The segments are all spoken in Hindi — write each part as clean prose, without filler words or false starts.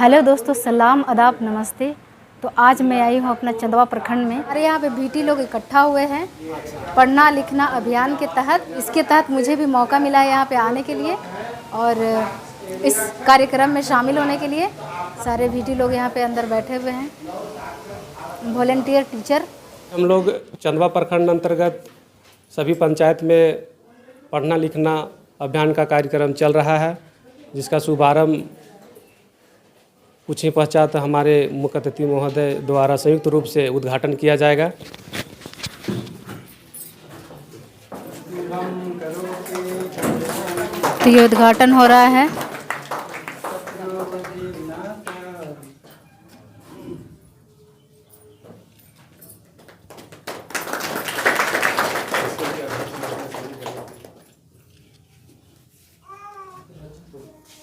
हेलो दोस्तों, सलाम आदाब नमस्ते। तो आज मैं आई हूँ अपना चंदवा प्रखंड में। अरे यहाँ पे बीटी लोग इकट्ठा हुए हैं पढ़ना लिखना अभियान के तहत। इसके तहत मुझे भी मौका मिला है यहाँ पे आने के लिए और इस कार्यक्रम में शामिल होने के लिए। सारे बीटी लोग यहाँ पे अंदर बैठे हुए हैं, वॉलेंटियर टीचर। हम लोग चंदवा प्रखंड अंतर्गत सभी पंचायत में पढ़ना लिखना अभियान का कार्यक्रम चल रहा है, जिसका शुभारंभ कुछ ही पश्चात हमारे मुख्य अतिथि महोदय द्वारा संयुक्त रूप से उद्घाटन किया जाएगा। तो ये उद्घाटन हो रहा है।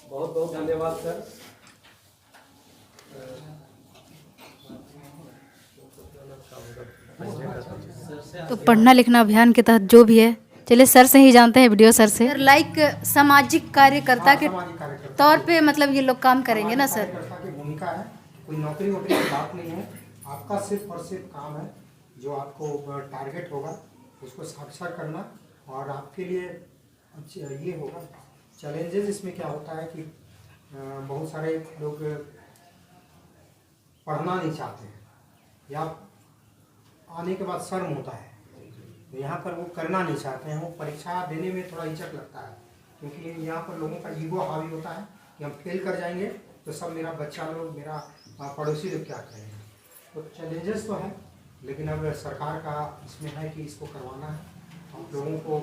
बहुत बहुत धन्यवाद सर। तो पढ़ना लिखना अभियान के तहत जो भी है, चलिए सर से ही जानते हैं, वीडियो सर से। लाइक सामाजिक कार्यकर्ता के तौर पे मतलब ये लोग काम करेंगे ना सर? की भूमिका है, कोई नौकरी वोकरी की बात नहीं है। आपका सिर्फ और सिर्फ काम है, जो आपको टारगेट होगा उसको साक्षर करना। और आपके लिए ये होगा चैलेंजेस। इसमें क्या होता है कि बहुत सारे लोग पढ़ना नहीं चाहते हैं या आने के बाद शर्म होता है, तो यहाँ पर वो करना नहीं चाहते हैं। वो परीक्षा देने में थोड़ा हिचक लगता है, क्योंकि यहाँ पर लोगों का ईगो हावी होता है कि हम फेल कर जाएंगे तो सब मेरा बच्चा लोग, मेरा पड़ोसी लोग क्या करेंगे। तो चैलेंजेस तो है, लेकिन अब सरकार का इसमें है कि इसको करवाना है। आप लोगों को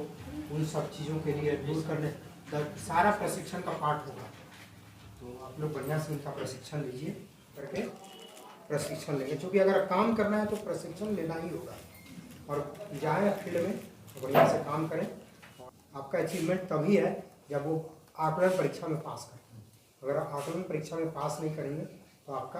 उन सब चीज़ों के लिए दूर करने तक सारा प्रशिक्षण का पार्ट होगा। तो आप लोग बढ़िया से इनका प्रशिक्षण लीजिए, करके प्रशिक्षण लेंगे, क्योंकि अगर काम करना है तो प्रशिक्षण लेना ही होगा। और जाएँ फील्ड में तो बढ़िया से काम करें। और आपका अचीवमेंट तभी है जब वो आकलन परीक्षा में पास करते हैं। अगर आकलन परीक्षा में पास नहीं करेंगे तो आपका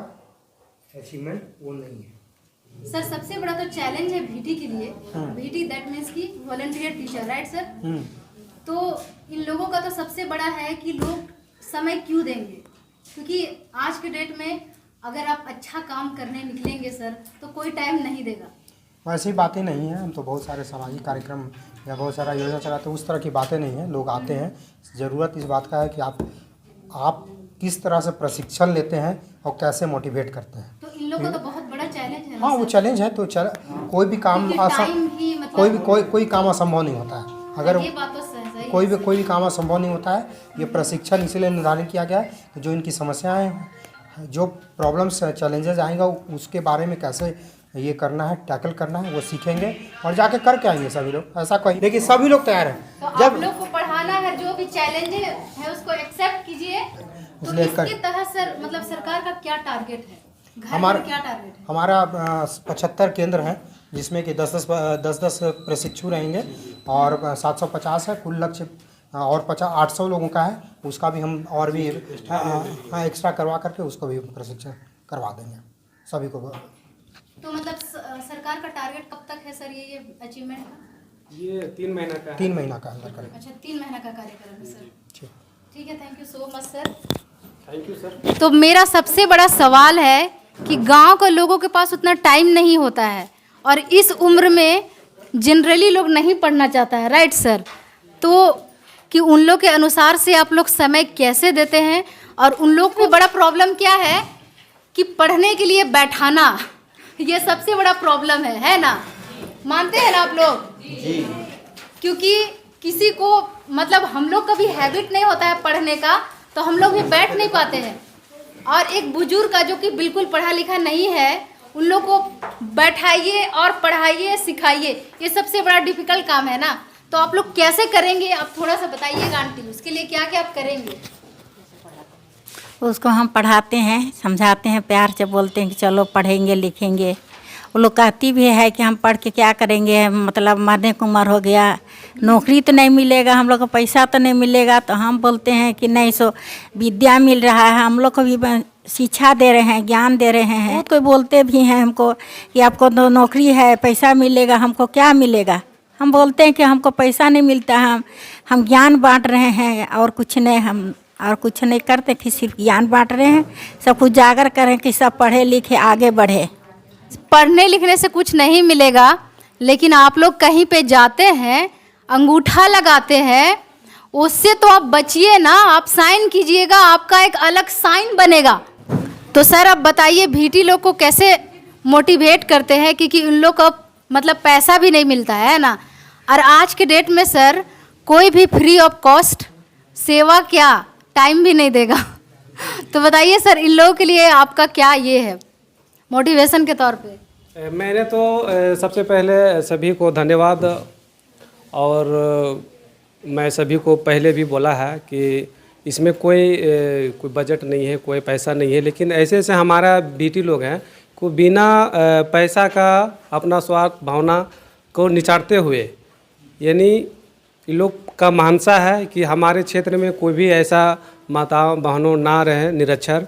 अचीवमेंट वो नहीं है। सर सबसे बड़ा तो चैलेंज है भीटी के लिए। भीटी दैट मीन्स की वॉलंटियर टीचर, राइट सर? तो इन लोगों का तो सबसे बड़ा है कि लोग समय क्यों देंगे, क्योंकि आज के डेट में अगर आप अच्छा काम करने निकलेंगे सर तो कोई टाइम नहीं देगा। वैसी बातें नहीं हैं। हम तो बहुत सारे सामाजिक कार्यक्रम या बहुत सारा योजना चलाते हैं, उस तरह की बातें नहीं हैं। लोग आते हैं, ज़रूरत इस बात का है कि आप किस तरह से प्रशिक्षण लेते हैं और कैसे मोटिवेट करते हैं। तो इन लोगों को तो बहुत बड़ा चैलेंज है। हाँ, वो चैलेंज है। तो कोई भी काम कोई काम असंभव नहीं होता है। अगर ये बात तो सही कोई भी काम असंभव नहीं होता है। ये प्रशिक्षण इसलिए निर्धारित किया गया है कि जो इनकी समस्याएं, जो प्रॉब्लम्स चैलेंजेस आएंगे उसके बारे में कैसे ये करना है, टैकल करना है, वो सीखेंगे और जाके करके आएंगे सभी लोग। ऐसा कोई देखिए, सभी लोग तैयार हैं। तो जब आप लोग को पढ़ाना है, जो भी चैलेंज है उसको एक्सेप्ट कीजिए। तो इसके तहत सर मतलब सरकार का क्या टारगेट है? हमारा क्या टारगेट है? हमारा 75 केंद्र हैं, जिसमें कि 10-10 प्रशिक्षु रहेंगे और 750 है कुल लक्ष्य। और 800 लोगों का है, उसका भी हम और भी एक्स्ट्रा करवा करके उसको भी प्रशिक्षण करवा देंगे सभी को। तो मतलब सरकार का टारगेट कब तक है सर ये अचीवमेंट का? ये 3 महीना का है। 3 महीना का अंदर करेंगे। अच्छा, 3 महीना का कार्यक्रम है सर। ठीक है, thank you so much sir. Thank you sir. तो मेरा सबसे बड़ा सवाल है कि गांव के लोगों के पास उतना टाइम नहीं होता है और इस उम्र में जनरली लोग नहीं पढ़ना चाहता है, राइट सर? तो कि उन लोग के अनुसार से आप लोग समय कैसे देते हैं और उन लोग को बड़ा प्रॉब्लम क्या है कि पढ़ने के लिए बैठाना, ये सबसे बड़ा प्रॉब्लम है ना? मानते हैं ना आप लोग? जी। क्योंकि किसी को मतलब हम लोग का भी हैबिट नहीं होता है पढ़ने का, तो हम लोग भी बैठ नहीं पाते हैं। और एक बुजुर्ग का जो कि बिल्कुल पढ़ा लिखा नहीं है, उन लोग को बैठाइए और पढ़ाइए सिखाइए, ये सबसे बड़ा डिफिकल्ट काम है ना। तो आप लोग कैसे करेंगे, आप थोड़ा सा बताइएगा आंटी, उसके लिए क्या क्या आप करेंगे? उसको हम पढ़ाते हैं, समझाते हैं, प्यार से बोलते हैं कि चलो पढ़ेंगे लिखेंगे। वो लोग कहती भी है कि हम पढ़ के क्या करेंगे, मतलब मरने को उम्र हो गया, नौकरी तो नहीं मिलेगा, हम लोग को पैसा तो नहीं मिलेगा। तो हम बोलते हैं कि नहीं, सो विद्या मिल रहा है, हम लोग को भी शिक्षा दे रहे हैं, ज्ञान दे रहे हैं। बहुत कोई बोलते भी हैं हमको कि आपको तो नौकरी है, पैसा मिलेगा, हमको क्या मिलेगा। हम बोलते हैं कि हमको पैसा नहीं मिलता है, हम ज्ञान बांट रहे हैं और कुछ नहीं हम और कुछ नहीं करते कि सिर्फ ज्ञान बांट रहे हैं। सब कुछ जागर करें कि सब पढ़े लिखे आगे बढ़े। पढ़ने लिखने से कुछ नहीं मिलेगा, लेकिन आप लोग कहीं पे जाते हैं, अंगूठा लगाते हैं, उससे तो आप बचिए ना, आप साइन कीजिएगा, आपका एक अलग साइन बनेगा। तो सर अब बताइए भीटी लोग को कैसे मोटिवेट करते हैं, क्योंकि उन लोग को मतलब पैसा भी नहीं मिलता है ना। और आज के डेट में सर कोई भी फ्री ऑफ कॉस्ट सेवा क्या टाइम भी नहीं देगा। तो बताइए सर इन लोगों के लिए आपका क्या ये है मोटिवेशन के तौर पे? मैंने तो सबसे पहले सभी को धन्यवाद, और मैं सभी को पहले भी बोला है कि इसमें कोई बजट नहीं है, कोई पैसा नहीं है, लेकिन ऐसे ऐसे हमारा बीटी लोग हैं को बिना पैसा का अपना स्वार्थ भावना को निचारते हुए, यानी इन लोग का मानसा है कि हमारे क्षेत्र में कोई भी ऐसा माताओं बहनों ना रहे निरक्षर,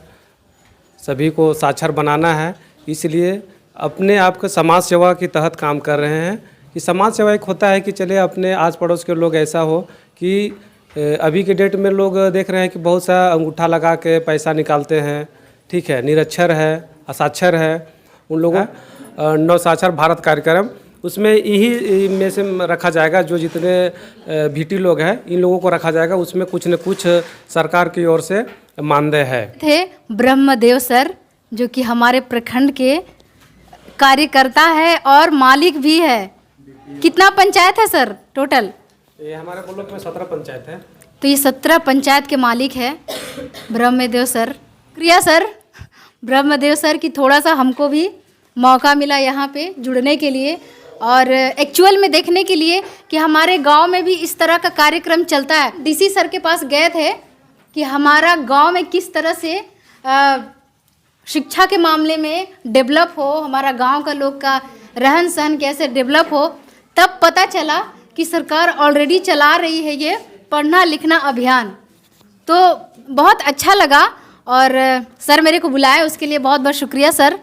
सभी को साक्षर बनाना है। इसलिए अपने आप को समाज सेवा के तहत काम कर रहे हैं। कि समाज सेवा एक होता है कि चले अपने आस पड़ोस के लोग ऐसा हो कि अभी के डेट में लोग देख रहे हैं कि बहुत सा अंगूठा लगा के पैसा निकालते हैं, ठीक है, निरक्षर है, असाक्षर है, उन लोगों नवसाक्षर भारत कार्यक्रम उसमें यही में से रखा जाएगा। जो जितने भीटी लोग हैं इन लोगों को रखा जाएगा, उसमें कुछ न कुछ सरकार की ओर से मानदेय है। थे ब्रह्मदेव सर जो कि हमारे प्रखंड के कार्यकर्ता है और मालिक भी है। कितना पंचायत है सर टोटल? ये हमारे ब्लॉक में 17 पंचायत है। तो ये 17 पंचायत के मालिक है ब्रह्मदेव सर। क्रिया सर ब्रह्मदेव सर की थोड़ा सा हमको भी मौका मिला यहाँ पे जुड़ने के लिए और एक्चुअल में देखने के लिए कि हमारे गांव में भी इस तरह का कार्यक्रम चलता है। डीसी सर के पास गए थे कि हमारा गांव में किस तरह से शिक्षा के मामले में डेवलप हो, हमारा गांव का लोग का रहन सहन कैसे डेवलप हो। तब पता चला कि सरकार ऑलरेडी चला रही है ये पढ़ना लिखना अभियान। तो बहुत अच्छा लगा और सर मेरे को बुलाया उसके लिए बहुत बहुत शुक्रिया सर।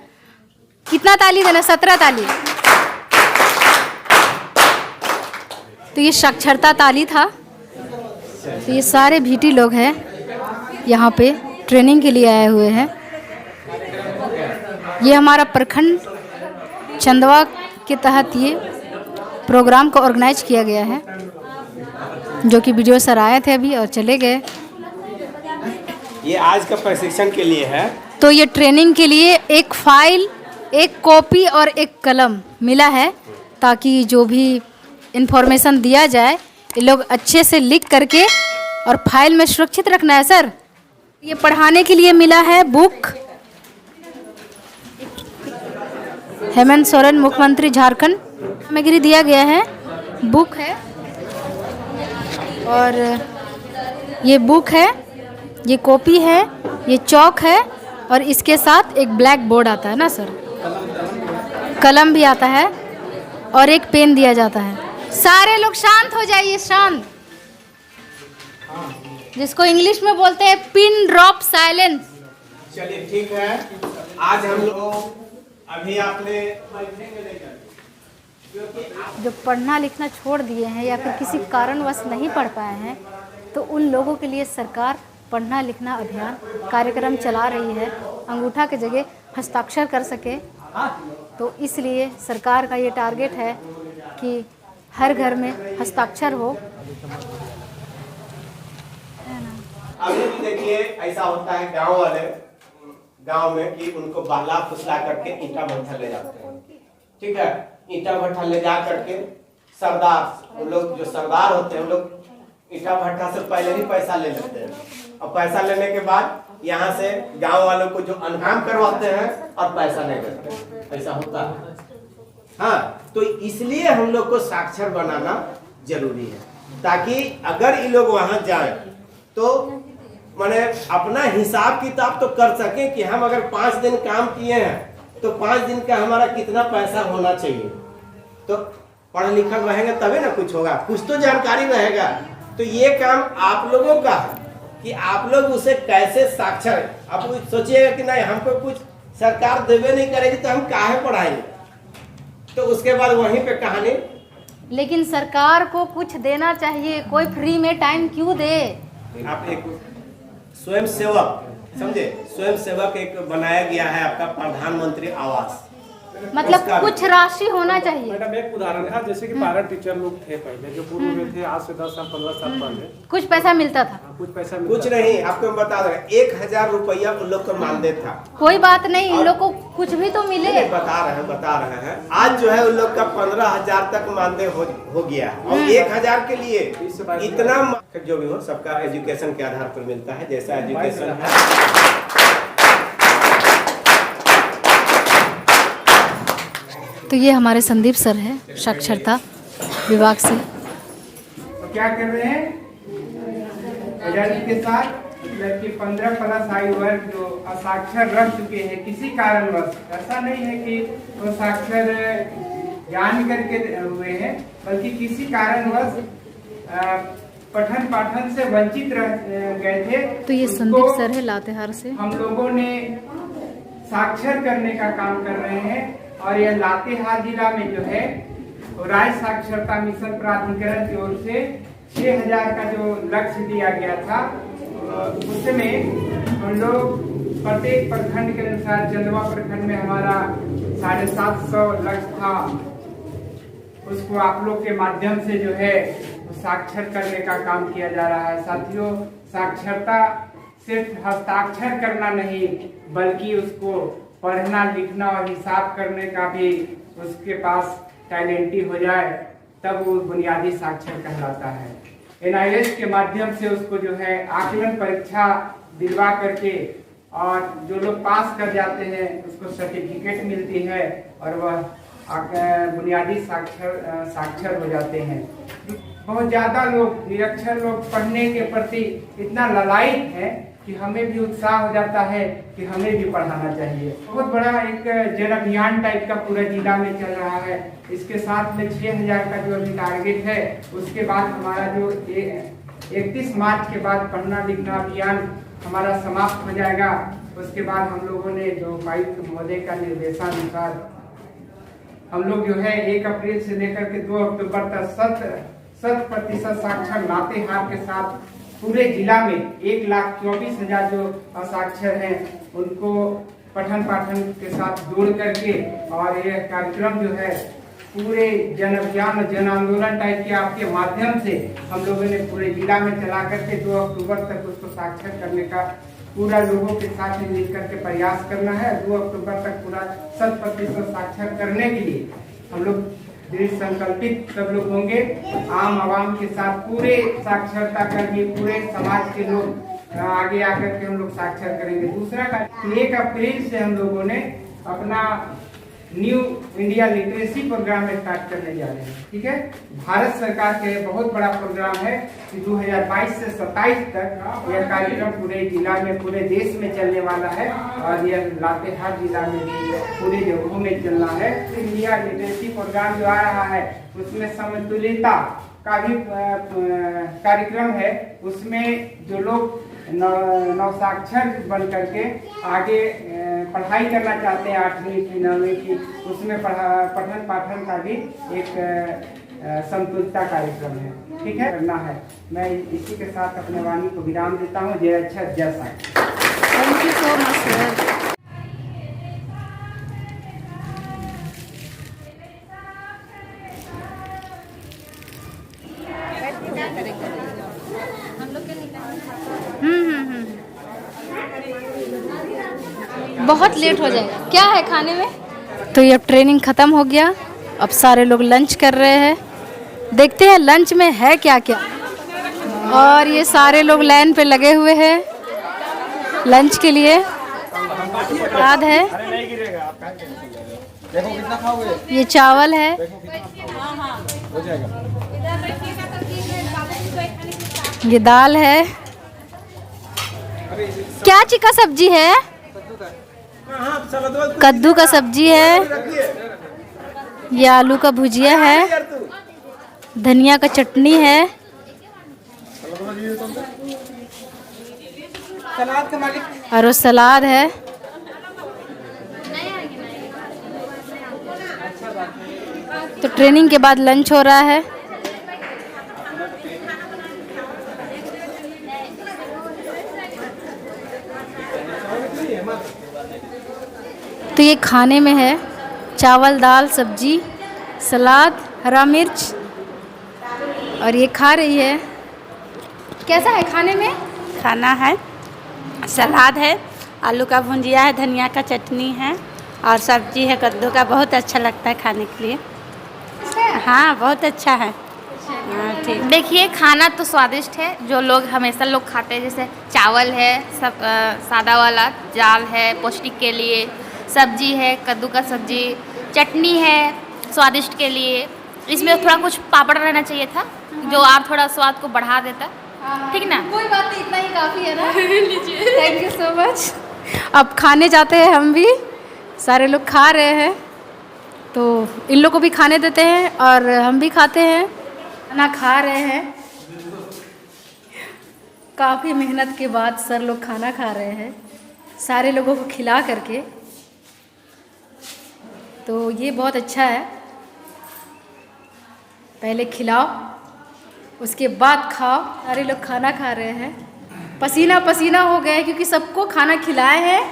कितना ताली देना? 17 ताली। तो ये साक्षरता ताली था। तो ये सारे भीटी लोग हैं यहाँ पे ट्रेनिंग के लिए आए हुए हैं। ये हमारा प्रखंड चंदवा के तहत ये प्रोग्राम को ऑर्गेनाइज किया गया है, जो कि वीडियो सर आए थे अभी और चले गए। ये आज का प्रशिक्षण के लिए है। तो ये ट्रेनिंग के लिए एक फाइल, एक कॉपी और एक कलम मिला है ताकि जो भी इंफॉर्मेशन दिया जाए ये लोग अच्छे से लिख करके और फाइल में सुरक्षित रखना है सर। ये पढ़ाने के लिए मिला है बुक, हेमंत सोरेन मुख्यमंत्री झारखंड सामग्री दिया गया है, बुक है। और ये बुक है, ये कॉपी है, ये चौक है और इसके साथ एक ब्लैक बोर्ड आता है ना सर, कलम भी आता है और एक पेन दिया जाता है। सारे लोग शांत हो जाइए, शांत, जिसको इंग्लिश में बोलते हैं पिन ड्रॉप साइलेंस। चलिए ठीक है। आज हम लोग अभी आपने जो पढ़ना लिखना छोड़ दिए हैं या फिर किसी कारणवश नहीं पढ़ पाए हैं, तो उन लोगों के लिए सरकार पढ़ना लिखना अभियान कार्यक्रम चला रही है। अंगूठा के जगह हस्ताक्षर कर सके, तो इसलिए सरकार का ये टारगेट है कि हर घर में हस्ताक्षर हो। अभी भी देखिए ऐसा होता है गांव में कि उनको बहला फुसला करके ईंटा भट्ठा ले जाते हैं, ठीक है। ईंटा भट्ठा ले जा करके सरदार, वो लोग जो सरदार होते हैं वो लोग ईंटा भट्ठा से पहले ही पैसा ले लेते हैं और पैसा लेने के बाद यहाँ से गांव वालों को जो अनकाम करवाते हैं और पैसा नहीं देते, ऐसा होता है। हाँ, तो इसलिए हम लोग को साक्षर बनाना जरूरी है, ताकि अगर ये लोग वहां जाए तो माने अपना हिसाब किताब तो कर सके कि हम अगर 5 दिन काम किए हैं तो 5 दिन का हमारा कितना पैसा होना चाहिए। तो पढ़ लिखा रहेंगे तभी ना कुछ होगा, कुछ तो जानकारी रहेगा। तो ये काम आप लोगों का है कि आप लोग उसे कैसे साक्षर। आप सोचिएगा कि नहीं हमको कुछ सरकार देवे नहीं करेगी तो हम काहे पढ़ाएंगे, तो उसके बाद वहीं पे कहानी। लेकिन सरकार को कुछ देना चाहिए, कोई फ्री में टाइम क्यों दे? आप एक स्वयं सेवक, समझे, स्वयं सेवक एक बनाया गया है आपका प्रधानमंत्री आवास। मतलब उसका कुछ राशि होना चाहिए। मैडम एक उदाहरण था, जैसे कि पैरा टीचर लोग थे पहले, जो पूर्व में थे, आज से 10 साल 15 साल पहले कुछ पैसा मिलता था। कुछ पैसा कुछ नहीं, आपको मैं बता दूं, 1000 रुपया उन लोग का मानदेय था। कोई बात नहीं, इन लोग को कुछ भी तो मिले। बता रहे हैं आज जो है उन लोग का 15,000 तक मानदेय हो गया है। और 1000 के लिए इतना जो भी हो सबका एजुकेशन के आधार पर मिलता है, जैसा एजुकेशन है। तो ये हमारे संदीप सर हैं साक्षरता विभाग से। तो क्या कर रहे हैं आजादी के साथ लड़की 15 प्लस आयु वर्ग जो असाक्षर रह चुके हैं किसी कारणवश, ऐसा नहीं है कि वो साक्षर जान करके हुए हैं, बल्कि किसी कारणवश पठन पाठन से वंचित रह गए थे। तो ये संदीप सर है लातेहार से। हम लोगों ने साक्षर करने का काम कर रहे हैं और यह लातेहार जिला में जो है राज्य साक्षरता मिशन प्राधिकरण की ओर से 6000 का जो लक्ष्य दिया गया था, उसमें हम लोग प्रत्येक प्रखंड के अनुसार चंदवा प्रखंड में हमारा 750 लक्ष्य था, उसको आप लोग के माध्यम से जो है साक्षर करने का काम किया जा रहा है। साथियों, साक्षरता सिर्फ हस्ताक्षर करना नहीं, बल्कि उसको पढ़ना लिखना और हिसाब करने का भी उसके पास टैलेंटी हो जाए, तब वो बुनियादी साक्षर कहलाता है। NIS के माध्यम से उसको जो है आकलन परीक्षा दिलवा करके और जो लोग पास कर जाते हैं उसको सर्टिफिकेट मिलती है और वह बुनियादी साक्षर हो जाते हैं। बहुत ज्यादा लोग निरक्षर लोग पढ़ने के प्रति इतना ललायित है कि हमें भी उत्साह हो जाता है कि हमें भी पढ़ाना चाहिए। बहुत बड़ा एक जन अभियान टाइप का पूरा जिला में चल रहा है। इसके साथ में 6000 का जो अभी टारगेट है, उसके बाद हमारा जो 31 मार्च के बाद पढ़ना लिखना अभियान हमारा समाप्त हो जाएगा। उसके बाद हम लोगों ने जो उपायुक्त महोदय का निर्देशानुसार हम लोग जो है 1 अप्रैल से लेकर के 2 अक्टूबर तक 100% साक्षर लातेहार के साथ पूरे जिला में 1,24,000 जो असाक्षर हैं उनको पठन पाठन के साथ जोड़ करके और यह कार्यक्रम जो है पूरे जन अभियान जन आंदोलन टाइप के आपके माध्यम से हम लोगों ने पूरे जिला में चला करके 2 अक्टूबर तक उसको साक्षर करने का पूरा लोगों के साथ मिल करके प्रयास करना है। 2 अक्टूबर तक पूरा 100% साक्षर करने के लिए हम लोग दृढ़ संकल्पित सब लोग होंगे। आम आवाम के साथ पूरे साक्षरता कर्मी पूरे समाज के लोग आगे आकर के हम लोग साक्षर करेंगे। दूसरा का 1 अप्रैल से हम लोगों ने अपना new India literacy program start करने जा रहे हैं। ठीक है, भारत सरकार के बहुत बड़ा प्रोग्राम है कि 2022 से 27 तक यह कार्यक्रम पूरे जिला में पूरे देश में चलने वाला है और यह लातेहार जिला में भी पूरे जगहों में चलना है। इंडिया लिटरेसी प्रोग्राम जो आ रहा है उसमें समतुल्यता का भी कार्यक्रम है। उसमें जो लोग नवसाक्षर बन करके आगे पढ़ाई करना चाहते हैं 8वीं की 9वीं की, उसमें पठन पाठन का भी एक संतुलित कार्यक्रम है। ठीक है, करना है। मैं इसी के साथ अपने वाणी को विराम देता हूँ। जय अक्षर जय साक्षर। Thank you so much sir. बहुत लेट हो जाएगा। क्या है खाने में? तो ये अब ट्रेनिंग ख़त्म हो गया, अब सारे लोग लंच कर रहे हैं। देखते हैं लंच में है क्या क्या। और ये सारे लोग लाइन पे लगे हुए हैं लंच के लिए। सलाद है, ये चावल है, ये दाल है। क्या चीज का सब्जी है? कद्दू का सब्जी है, ये आलू का भुजिया है, धनिया का चटनी है, और वो सलाद है। तो ट्रेनिंग के बाद लंच हो रहा है। तो ये खाने में है चावल, दाल, सब्जी, सलाद, हरा मिर्च, और ये खा रही है। कैसा है खाने में? खाना है, सलाद है, आलू का भुंजिया है, धनिया का चटनी है और सब्जी है कद्दू का। बहुत अच्छा लगता है खाने के लिए। हाँ, बहुत अच्छा है। हाँ, ठीक। देखिए, खाना तो स्वादिष्ट है, जो लोग हमेशा लोग खाते हैं। जैसे चावल है, सब सादा वाला दाल है पौष्टिक के लिए, सब्जी है कद्दू का सब्जी, चटनी है स्वादिष्ट के लिए। इसमें थोड़ा कुछ पापड़ रहना चाहिए था, जो और थोड़ा स्वाद को बढ़ा देता। ठीक ना? कोई बात नहीं, इतना ही काफ़ी है ना। Thank you so much. अब खाने जाते हैं हम भी। सारे लोग खा रहे हैं तो इन लोग को भी खाने देते हैं और हम भी खाते हैं। खाना खा रहे हैं, काफ़ी मेहनत के बाद सर लोग खाना खा रहे हैं सारे लोगों को खिला करके। तो ये बहुत अच्छा है, पहले खिलाओ उसके बाद खाओ। सारे लोग खाना खा रहे हैं, पसीना पसीना हो गए क्योंकि सबको खाना खिलाए हैं,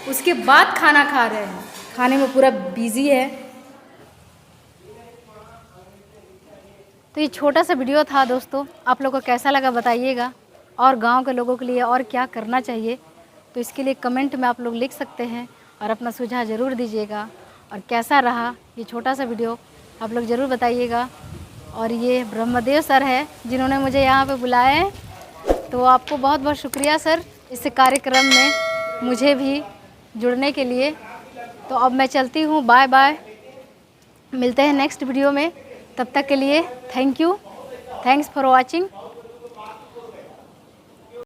उसके बाद खाना खा रहे हैं। खाने में पूरा बिजी है। तो ये छोटा सा वीडियो था दोस्तों, आप लोगों को कैसा लगा बताइएगा, और गांव के लोगों के लिए और क्या करना चाहिए तो इसके लिए कमेंट में आप लोग लिख सकते हैं और अपना सुझाव ज़रूर दीजिएगा। और कैसा रहा ये छोटा सा वीडियो आप लोग ज़रूर बताइएगा। और ये ब्रह्मदेव सर है जिन्होंने मुझे यहाँ पे बुलाया है, तो आपको बहुत बहुत शुक्रिया सर इस कार्यक्रम में मुझे भी जुड़ने के लिए। तो अब मैं चलती हूँ, बाय बाय, मिलते हैं नेक्स्ट वीडियो में। तब तक के लिए thank you, thanks for watching.